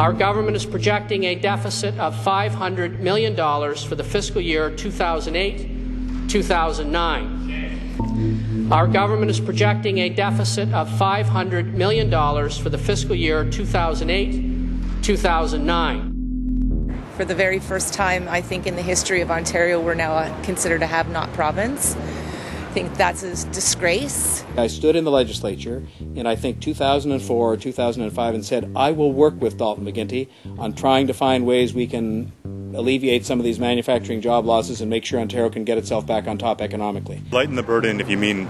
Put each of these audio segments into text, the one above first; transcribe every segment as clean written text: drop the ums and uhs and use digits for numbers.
Our government is projecting a deficit of $500 million for the fiscal year 2008-2009. Our government is projecting a deficit of $500 million for the fiscal year 2008-2009. For the very first time, I think, in the history of Ontario, we're now considered a have-not province. I think that's a disgrace. I stood in the legislature in, I think, 2004 or 2005 and said, I will work with Dalton McGuinty on trying to find ways we can alleviate some of these manufacturing job losses and make sure Ontario can get itself back on top economically. Lighten the burden, if you mean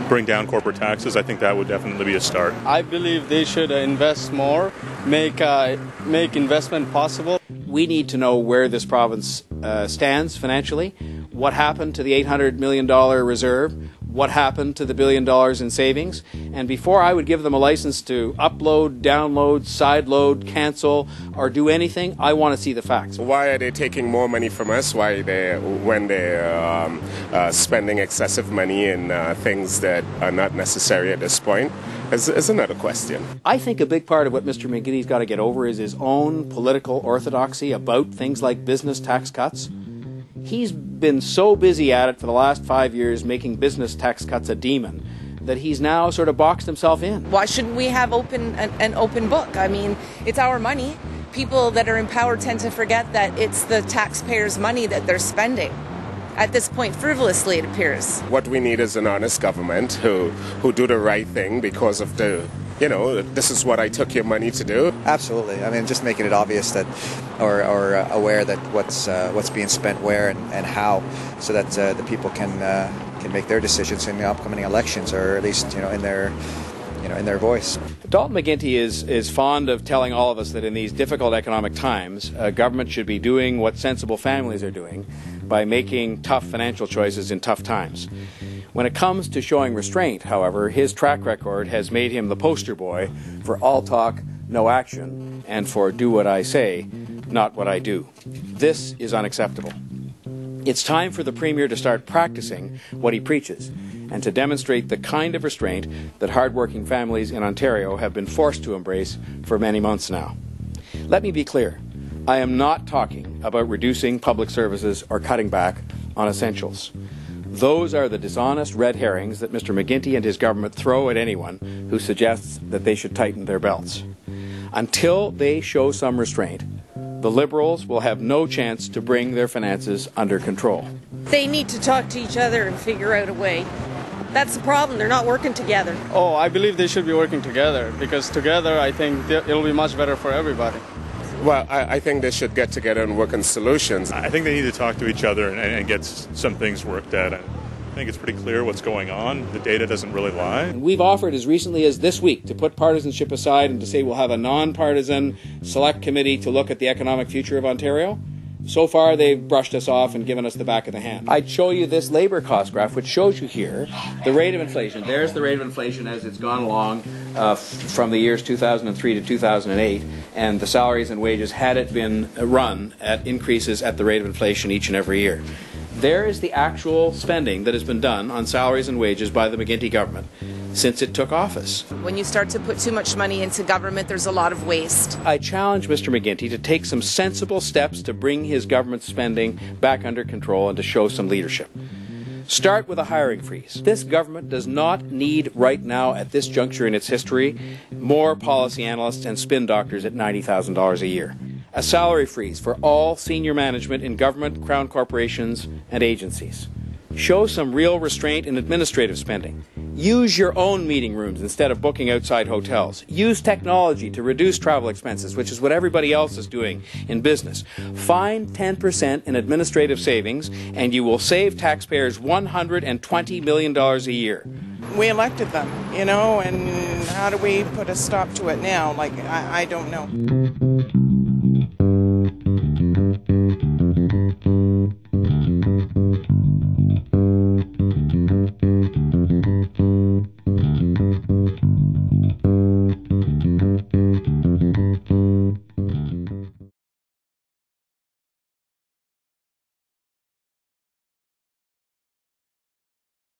bring down corporate taxes, I think that would definitely be a start. I believe they should invest more, make investment possible. We need to know where this province stands financially, what happened to the $800 million reserve, what happened to the $1 billion in savings, and before I would give them a license to upload, download, sideload, cancel, or do anything, I want to see the facts. Why are they taking more money from us? Why when they're spending excessive money in things that are not necessary at this point? Is another question. I think a big part of what Mr. McGuinty's got to get over is his own political orthodoxy about things like business tax cuts. He's been so busy at it for the last 5 years making business tax cuts a demon that he's now sort of boxed himself in. Why shouldn't we have an open book? I mean, it's our money. People that are in power tend to forget that it's the taxpayers' money that they're spending. At this point, frivolously, it appears. What we need is an honest government who do the right thing because of the, this is what I took your money to do. Absolutely. I mean, just making it obvious that, or aware that what's being spent where and how, so that the people can make their decisions in the upcoming elections, or at least in their voice. Dalton McGuinty is fond of telling all of us that in these difficult economic times, government should be doing what sensible families are doing by making tough financial choices in tough times. When it comes to showing restraint, however, his track record has made him the poster boy for all talk, no action, and for do what I say, not what I do. This is unacceptable. It's time for the Premier to start practicing what he preaches and to demonstrate the kind of restraint that hardworking families in Ontario have been forced to embrace for many months now. Let me be clear. I am not talking about reducing public services or cutting back on essentials. Those are the dishonest red herrings that Mr. McGuinty and his government throw at anyone who suggests that they should tighten their belts. Until they show some restraint, the Liberals will have no chance to bring their finances under control. They need to talk to each other and figure out a way. That's the problem. They're not working together. Oh, I believe they should be working together, because together I think it'll be much better for everybody. Well, I think they should get together and work on solutions. I think they need to talk to each other and get some things worked out. I think it's pretty clear what's going on. The data doesn't really lie. And we've offered as recently as this week to put partisanship aside and to say we'll have a non-partisan select committee to look at the economic future of Ontario. So far, they've brushed us off and given us the back of the hand. I'd show you this labour cost graph, which shows you here the rate of inflation. There's the rate of inflation as it's gone along from the years 2003 to 2008, and the salaries and wages had it been run at increases at the rate of inflation each and every year. There is the actual spending that has been done on salaries and wages by the McGuinty government since it took office. When you start to put too much money into government, there's a lot of waste. I challenge Mr. McGuinty to take some sensible steps to bring his government's spending back under control and to show some leadership. Start with a hiring freeze. This government does not need right now, at this juncture in its history, more policy analysts and spin doctors at $90,000 a year. A salary freeze for all senior management in government, crown corporations, and agencies. Show some real restraint in administrative spending. Use your own meeting rooms instead of booking outside hotels. Use technology to reduce travel expenses, which is what everybody else is doing in business. Find 10% in administrative savings, and you will save taxpayers $120 million a year. We elected them, and how do we put a stop to it now? I don't know.